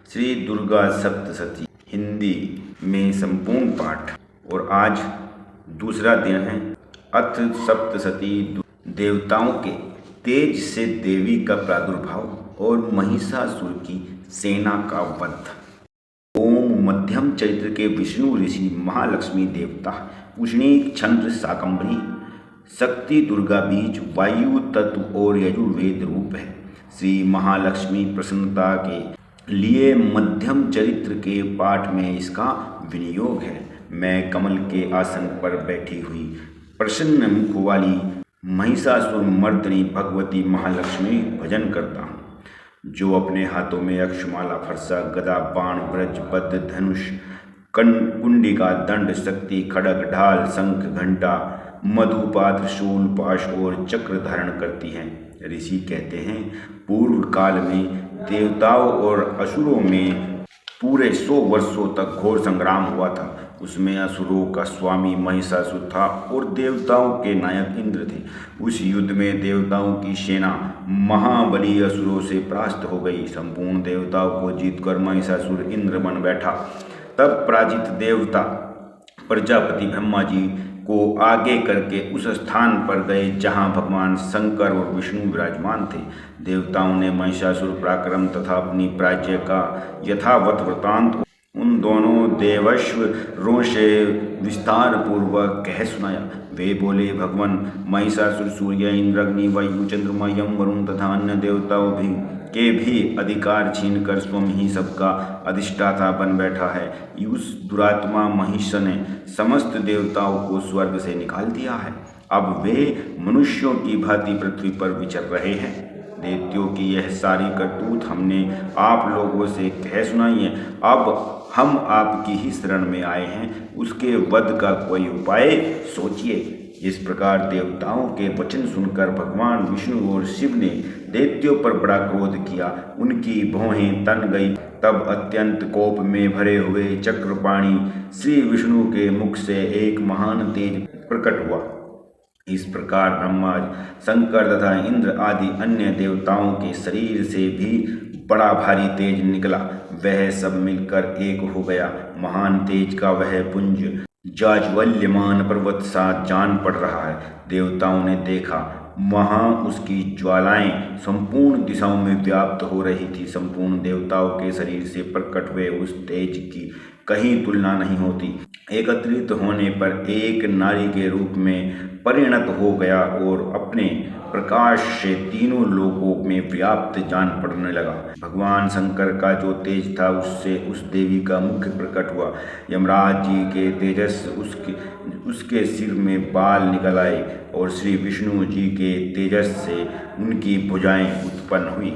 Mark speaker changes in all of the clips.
Speaker 1: श्री दुर्गा सप्तशती हिंदी में संपूर्ण पाठ। और आज दूसरा दिन है। अथ सप्तशती देवताओं के तेज से देवी का प्रादुर्भाव और महिषासुर की सेना का वध। ओम मध्यम चैत्र के विष्णु ऋषि महालक्ष्मी देवता उष्णीक चंद्र शाकंभरी शक्ति दुर्गा बीज वायु तत्व और यजुर्वेद रूप है। श्री महालक्ष्मी प्रसन्नता के लिए मध्यम चरित्र के पाठ में इसका विनियोग है। मैं कमल के आसन पर बैठी हुई प्रसन्न मुख वाली महिषासुर मर्दिनी भगवती महालक्ष्मी भजन करता हूँ, जो अपने हाथों में अक्षमाला, फरसा, गदा, बाण, ब्रज, पद्म, धनुष, कुंडिका, दंड, शक्ति, खड़ग, ढाल, शंख, घंटा, मधुपात्र, शूल, पाश और चक्र धारण करती हैं। ऋषि कहते हैं, पूर्व काल में देवताओं और असुरों में पूरे 100 वर्षों तक घोर संग्राम हुआ था। उसमें असुरों का स्वामी महिषासुर था और देवताओं के नायक इंद्र थे। उस युद्ध में देवताओं की सेना महाबली असुरों से परास्त हो गई। संपूर्ण देवताओं को जीतकर महिषासुर इंद्र बन बैठा। तब पराजित देवता प्रजापति ब्रह्मा जी को आगे करके उस स्थान पर गए जहां भगवान शंकर और विष्णु विराजमान थे। देवताओं ने महिषासुर पराक्रम तथा अपनी प्राच्य का यथावत वृतांत उन दोनों देवश्वरों से विस्तार पूर्वक कह सुनाया। वे बोले, भगवान महिषासुर सूर्य, इंद्र, अग्नि, वायु, चंद्रमा, यम, वरुण तथा अन्य देवताओं के भी अधिकार छीनकर स्वयं ही सबका अधिष्ठाता बन बैठा है। उस दुरात्मा महिष ने समस्त देवताओं को स्वर्ग से निकाल दिया है। अब वे मनुष्यों की भांति पृथ्वी पर विचर रहे हैं। दैत्यों की यह सारी करतूत हमने आप लोगों से कह सुनाई है। अब हम आपकी ही शरण में आए हैं, उसके वध का कोई उपाय सोचिए। इस प्रकार देवताओं के वचन सुनकर भगवान विष्णु और शिव ने दैत्यों पर बड़ा क्रोध किया। उनकी भौहें तन गई। तब अत्यंत कोप में भरे हुए चक्रपाणी श्री विष्णु के मुख से एक महान तेज प्रकट हुआ। इस प्रकार ब्रह्मा, शंकर तथा इंद्र आदि अन्य देवताओं के शरीर से भी बड़ा भारी तेज निकला। वह सब मिलकर एक हो गया। महान तेज का वह पुंज जाज्वल्यमान पर्वत सा जान पड़ रहा है। देवताओं ने देखा, वहाँ उसकी ज्वालाएं संपूर्ण दिशाओं में व्याप्त हो रही थी। संपूर्ण देवताओं के शरीर से प्रकट हुए उस तेज की कहीं तुलना नहीं होती। एकत्रित होने पर एक नारी के रूप में परिणत हो गया और अपने प्रकाश से तीनों लोकों में व्याप्त जान पड़ने लगा। भगवान शंकर का जो तेज था, उससे उस देवी का मुख प्रकट हुआ। यमराज जी के तेजस उसके सिर में बाल निकल आए और श्री विष्णु जी के तेजस से उनकी भुजाएं उत्पन्न हुई।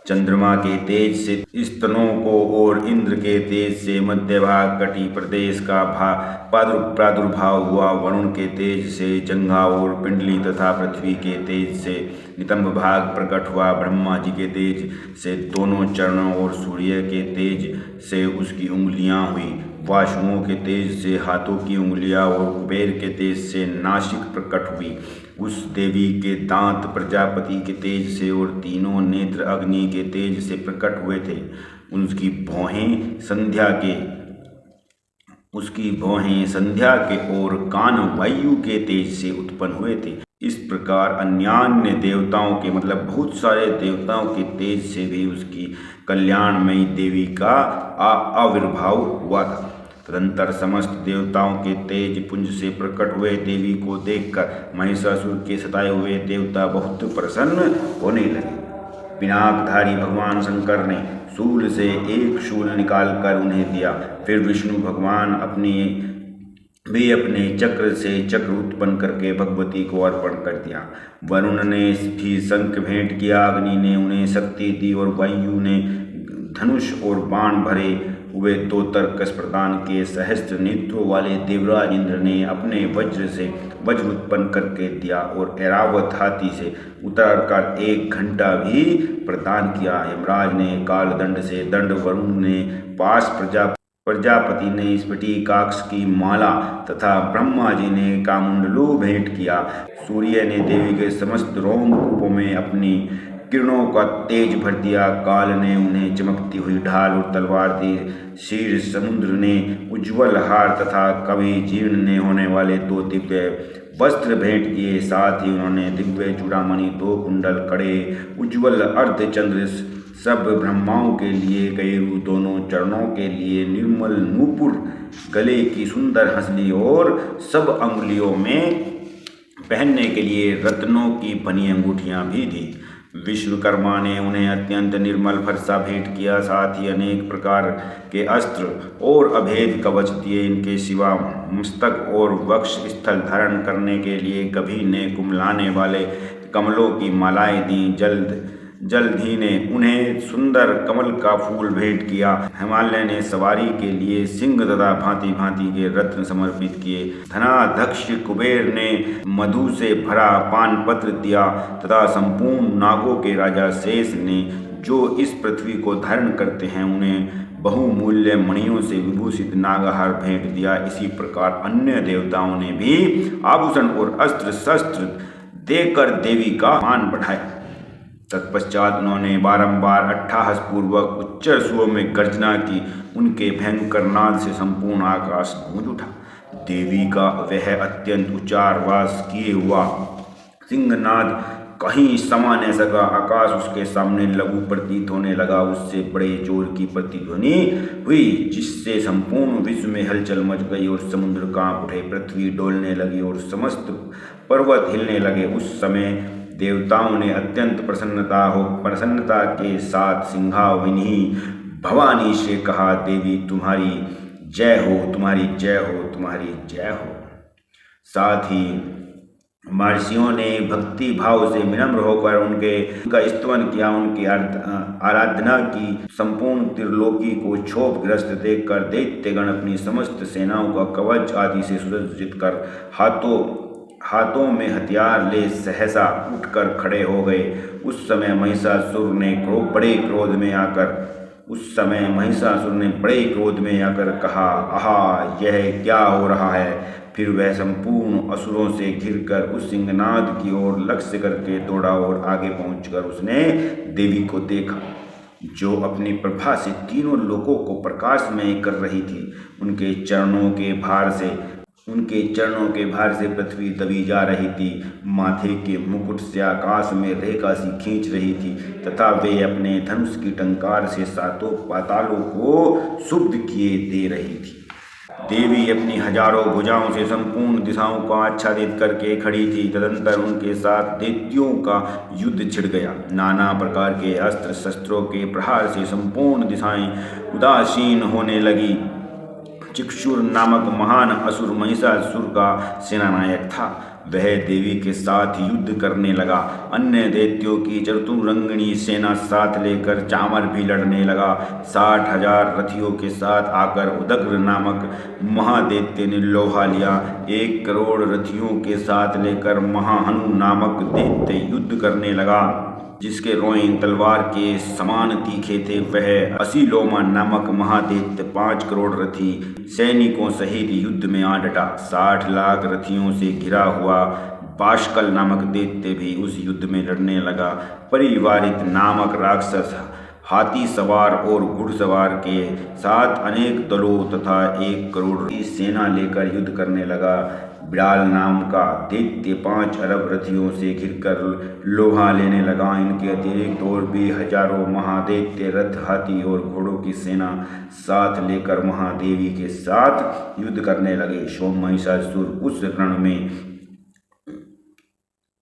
Speaker 1: चंद्रमा के तेज से स्तनों को और इंद्र के तेज से मध्य भाग कटी प्रदेश का प्रादुर्भाव हुआ। वरुण के तेज से जंघा और पिंडली तथा पृथ्वी के तेज से नितंब भाग प्रकट हुआ। ब्रह्मा जी के तेज से दोनों चरणों और सूर्य के तेज से उसकी उंगलियां हुई। वासुओं के तेज से हाथों की उंगलियां और कुबेर के तेज से नासिक प्रकट हुई। उस देवी के दांत प्रजापति के तेज से और तीनों नेत्र अग्नि के तेज से प्रकट हुए थे। उसकी भौहें संध्या के और कान वायु के तेज से उत्पन्न हुए थे। इस प्रकार अन्यान्य देवताओं के मतलब बहुत सारे देवताओं के तेज से भी उसकी कल्याणमयी देवी का आविर्भाव हुआ था। तदंतर समस्त देवताओं के तेज पुंज से प्रकट हुए देवी को देखकर महिषासुर के सताए हुए देवता बहुत प्रसन्न होने लगे। पिनाकधारी भगवान शंकर ने शूल से एक शूल निकालकर उन्हें दिया। फिर विष्णु भगवान अपने चक्र से चक्र उत्पन्न करके भगवती को अर्पण कर दिया। वरुण ने भी शंख भेंट किया। अग्नि ने उन्हें शक्ति दी और वायु ने धनुष और बाण भरे हुए 2 तरकस प्रदान किए। सहस्त्र नेत्रों वाले देवराज इंद्र ने अपने वज्र से वज्र उत्पन्न करके दिया और ऐरावत हाथी से उतरकर 1 घंटा भी प्रदान किया। यमराज ने कालदंड से दंड, वरुण ने पाश, प्रजापति ने स्फटिकाक्ष की माला तथा ब्रह्मा जी ने कामुंडलू भेंट किया। सूर्य ने देवी के समस्त रोमकूपों में अपनी किरणों का तेज भर दिया। काल ने उन्हें चमकती हुई ढाल और तलवार दी। क्षीर समुद्र ने उज्ज्वल हार तथा कभी जीर्ण ने होने वाले 2 दिव्य वस्त्र भेंट किए। साथ ही उन्होंने दिव्य चूड़ामणि, 2 कुंडल, कड़े, उज्ज्वल अर्धचंद्र, सब ब्रह्माओं के लिए गयेरु, दोनों चरणों के लिए निर्मल नूपुर, गले की सुंदर हंसली और सब अंगुलियों में पहनने के लिए रत्नों की बनी अंगूठियां भी दी। विश्वकर्मा ने उन्हें अत्यंत निर्मल फरसा भेंट किया। साथ ही अनेक प्रकार के अस्त्र और अभेद कवच दिए। इनके सिवा मस्तक और वक्ष स्थल धारण करने के लिए गभी ने कुमलाने वाले कमलों की मालाएं दी। जल्द ही ने उन्हें सुंदर कमल का फूल भेंट किया। हिमालय ने सवारी के लिए सिंह तथा भांति भांति के रत्न समर्पित किए। धनाध्यक्ष कुबेर ने मधु से भरा पान पत्र दिया तथा संपूर्ण नागों के राजा शेष ने, जो इस पृथ्वी को धारण करते हैं, उन्हें बहुमूल्य मणियों से विभूषित नागहार भेंट दिया। इसी प्रकार अन्य देवताओं ने भी आभूषण और अस्त्र शस्त्र देकर देवी का मान बढ़ाया। तत्पश्चात उन्होंने बारंबार अट्टहासपूर्वक उच्च स्वरों में गर्जना की। उनके भयंकर नाद से संपूर्ण आकाश गूंज उठा। देवी का वह अत्यंत उच्चारवास किए हुआ सिंहनाद कहीं समा न सका। आकाश उसके सामने लघु प्रतीत होने लगा। उससे बड़े जोर की प्रतिध्वनि हुई, जिससे संपूर्ण विश्व में हलचल मच गई और समुद्र कांप उठे, पृथ्वी डोलने लगी और समस्त पर्वत हिलने लगे। उस समय देवताओं ने अत्यंत प्रसन्नता के साथ सिंहाविनी भवानी से कहा, देवी तुम्हारी जय हो, तुम्हारी जय हो, तुम्हारी जय हो। साथ ही महर्षियों ने भक्ति भाव से विनम्र होकर उनका स्तवन किया, उनकी आराधना की। संपूर्ण त्रिलोकी को क्षोभग्रस्त देखकर दैत्यगण अपनी समस्त सेनाओं का कवच आदि से सुसज्जित कर हाथों में हथियार ले सहसा उठकर खड़े हो गए। उस समय महिषासुर ने बड़े क्रोध में आकर कहा, आहा, यह क्या हो रहा है। फिर वह संपूर्ण असुरों से घिरकर उस सिंहनाद की ओर लक्ष्य करके दौड़ा और आगे पहुंचकर उसने देवी को देखा, जो अपनी प्रभा से तीनों लोकों को प्रकाशमय कर रही थी। उनके चरणों के भार से पृथ्वी दबी जा रही थी। माथे के मुकुट से आकाश में रेखा सी खींच रही थी तथा वे अपने धनुष की टंकार से 7 पातालों को शुद्ध किए दे रही थी। देवी अपनी हजारों भुजाओं से संपूर्ण दिशाओं को आच्छादित करके खड़ी थी। तदंतर उनके साथ दैत्यों का युद्ध छिड़ गया। नाना प्रकार के अस्त्र शस्त्रों के प्रहार से संपूर्ण दिशाएं उदासीन होने लगी। चिक्षुर नामक महान असुर महिषासुर का सेनानायक था। वह देवी के साथ युद्ध करने लगा। अन्य दैत्यों की चतुरंगिणी सेना साथ लेकर चामर भी लड़ने लगा। 60,000 रथियों के साथ आकर उदग्र नामक महादैत्य ने लोहा लिया। 1 करोड़ रथियों के साथ लेकर महाहनु नामक दैत्य युद्ध करने लगा, जिसके रोएं तलवार के समान तीखे थे। वह असीलोमा नामक महादैत्य 5 करोड़ रथी सैनिकों सहित युद्ध में आ डटा। 60 लाख रथियों से घिरा हुआ बाष्कल नामक दैत्य भी उस युद्ध में लड़ने लगा। परिवारित नामक राक्षस हाथी सवार और घुड़सवार के साथ अनेक दलों तथा 1 करोड़ की सेना लेकर युद्ध करने लगा। बिड़ाल नाम का दैत्य 5 अरब रथियों से घिरकर लोहा लेने लगा। इनके अतिरिक्त और भी हजारों महादैत्य रथ, हाथी और घोड़ों की सेना साथ लेकर महादेवी के साथ युद्ध करने लगे। सोम महिषासुर उस रण में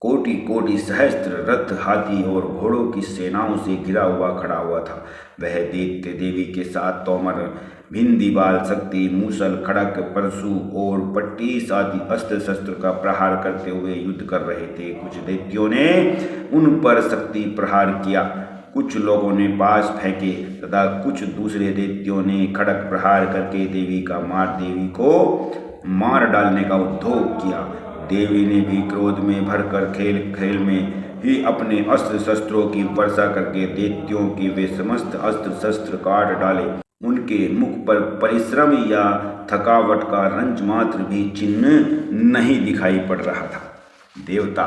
Speaker 1: कोटि कोटि सहस्त्र रथ, हाथी और घोड़ों की सेनाओं से घिरा हुआ खड़ा हुआ था। वह दैत्य देवी के साथ तोमर, भिंदी बाल, शक्ति, मूसल, खड़क, परशु और पट्टी आदि अस्त्र शस्त्र का प्रहार करते हुए युद्ध कर रहे थे। कुछ दैत्यों ने उन पर शक्ति प्रहार किया, कुछ लोगों ने पास फेंके तथा कुछ दूसरे दैत्यों ने खड़क प्रहार करके देवी को मार डालने का उद्योग किया। देवी ने भी क्रोध में भरकर खेल में ही अपने अस्त्र शस्त्रों की वर्षा करके दैत्यों के वे समस्त अस्त्र शस्त्र काट डाले। उनके मुख पर परिश्रम या थकावट का रंज मात्र भी चिन्ह नहीं दिखाई पड़ रहा था। देवता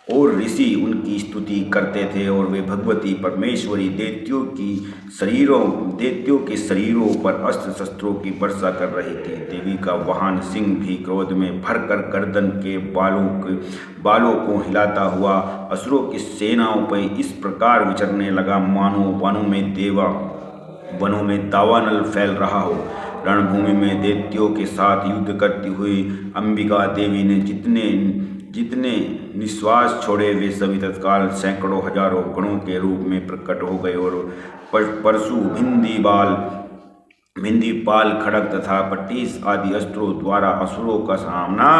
Speaker 1: और ऋषि उनकी स्तुति करते थे और वे भगवती परमेश्वरी दैत्यों के शरीरों पर अस्त्र शस्त्रों की वर्षा कर रही थी। देवी का वाहन सिंह भी क्रोध में भरकर गर्दन के बालों को हिलाता हुआ असुरों की सेनाओं पर इस प्रकार विचरने लगा मानो वनों में दावानल फैल रहा हो। रणभूमि में दैत्यों के साथ युद्ध करती हुई अंबिका देवी ने जितने निश्वास छोड़े वे सभी तत्काल सैकड़ों हजारों गणों के रूप में प्रकट हो गए और परशु भिंदी पाल खड़ग तथा पट्टीस आदि अस्त्रों द्वारा असुरों का सामना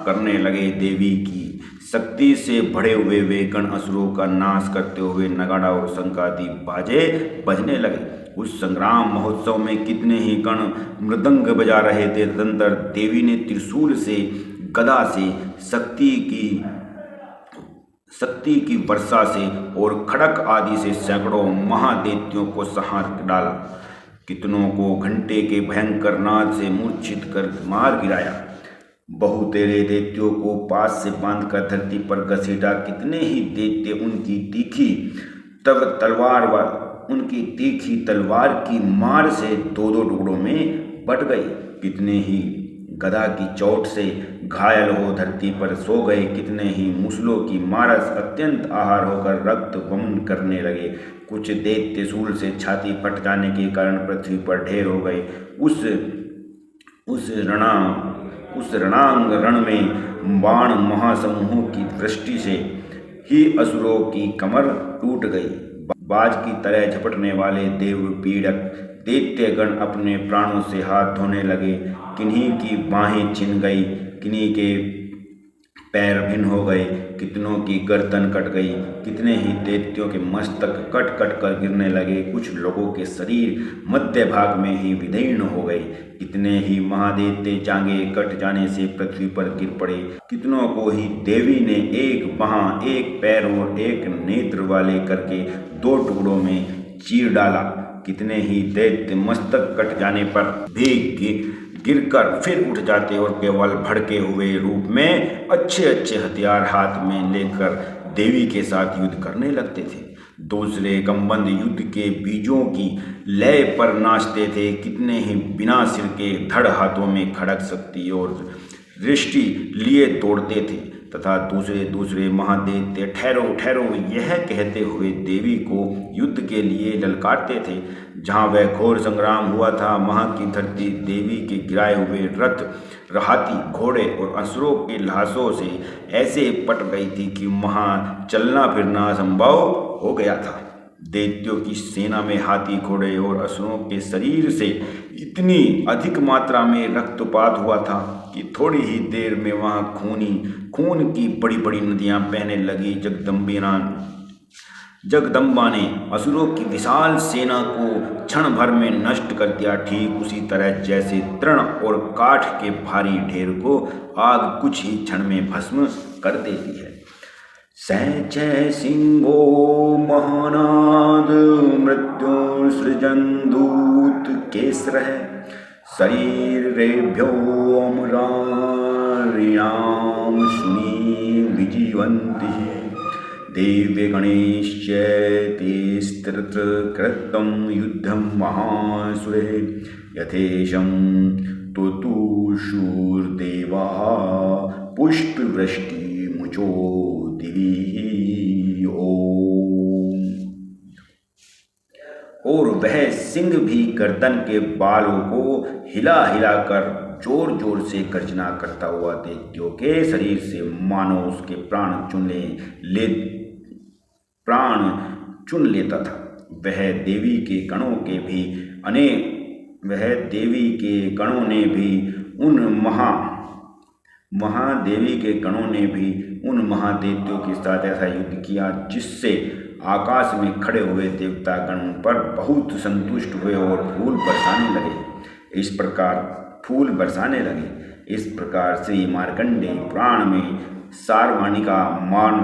Speaker 1: करने लगे। देवी की शक्ति से भरे हुए वे गण असुरों का नाश करते हुए नगाड़ा और शंख आदि बाजे बजने लगे। उस संग्राम महोत्सव में कितने ही गण मृदंग बजा रहे थे। तदंतर देवी ने त्रिशूल से, गदा से, शक्ति की वर्षा से और खड़क आदि से सैकड़ों महादैत्यों को संहार डाला। कितनों को घंटे के भयंकर नाद से मूर्छित कर मार गिराया। बहुतेरे दैत्यों को पास से बांधकर धरती पर घसीटा। कितने ही दैत्य उनकी तीखी तलवार की मार से दो टुकड़ों में बट गए। कितने ही गदा की चोट से घायल हो धरती पर सो गए। कितने ही मुसलों की मारस अत्यंत आहार होकर रक्त वमन करने लगे। कुछ दैत्य शूल से छाती फट जाने के कारण पृथ्वी पर ढेर हो गए। उस रणांग रण में बाण महासमूहों की दृष्टि से ही असुरों की कमर टूट गई। बाज की तरह झपटने वाले देव पीड़क दैत्यगण अपने प्राणों से हाथ धोने लगे। किन्हीं की बाहें छिन गई, किन्हीं के पैर भिन्न हो गए, कितनों की गर्दन कट गई। कितने ही दैत्यों के मस्तक कट कट कर गिरने लगे। कुछ लोगों के शरीर मध्य भाग में ही विदीर्ण हो गए। कितने ही महादैत्य जांघें कट जाने से पृथ्वी पर गिर पड़े। कितनों को ही देवी ने एक बाह, एक पैर और एक नेत्र वाले करके दो टुकड़ों में चीर डाला। कितने ही दैत्य मस्तक कट जाने पर भी गिरकर फिर उठ जाते और केवल भड़के हुए रूप में अच्छे हथियार हाथ में लेकर देवी के साथ युद्ध करने लगते थे। दूसरे कंबंद युद्ध के बीजों की लय पर नाचते थे। कितने ही बिना सिर के धड़ हाथों में खड़ग शक्ति और दृष्टि लिए दौड़ते थे तथा दूसरे महादैत्य ठहरो यह कहते हुए देवी को युद्ध के लिए ललकारते थे। जहाँ वह घोर संग्राम हुआ था वहाँ की धरती देवी के गिराए हुए रथ, हाथी, घोड़े और असुरों के लाशों से ऐसे पट गई थी कि वहाँ चलना फिरना असंभव हो गया था। दैत्यों की सेना में हाथी, घोड़े और असुरों के शरीर से इतनी अधिक मात्रा में रक्तपात हुआ था कि थोड़ी ही देर में वहाँ खून की बड़ी बड़ी नदियाँ बहने लगी। जगदम्बा ने असुरों की विशाल सेना को क्षण भर में नष्ट कर दिया। ठीक उसी तरह जैसे तृण और काठ के भारी ढेर को आग कुछ ही क्षण में भस्म कर देती है। सहचै सिंहो महानाद मृत्युसृजन् दूत केसरः शरीरेभ्यो अमरारिणां शुनि विजीवन्ति देव्यगणैश्च तेस्त्रत्र कृतं युद्धं महासुरे यथेशं तुतुशुर्देवाः पुष्पवृष्टिमुचो दिवि ओम। और वह सिंह भी गर्दन के बालों को हिला कर जोर से गर्जना करता हुआ दैत्यों के शरीर से मानो उसके प्राण चुन लेता था। वह देवी के गणों ने भी उन महादैत्यों के साथ ऐसा युद्ध किया जिससे आकाश में खड़े हुए देवता गण पर बहुत संतुष्ट हुए और फूल बरसाने लगे। इस प्रकार श्री मार्कंडेय पुराण में सारवाणिका मान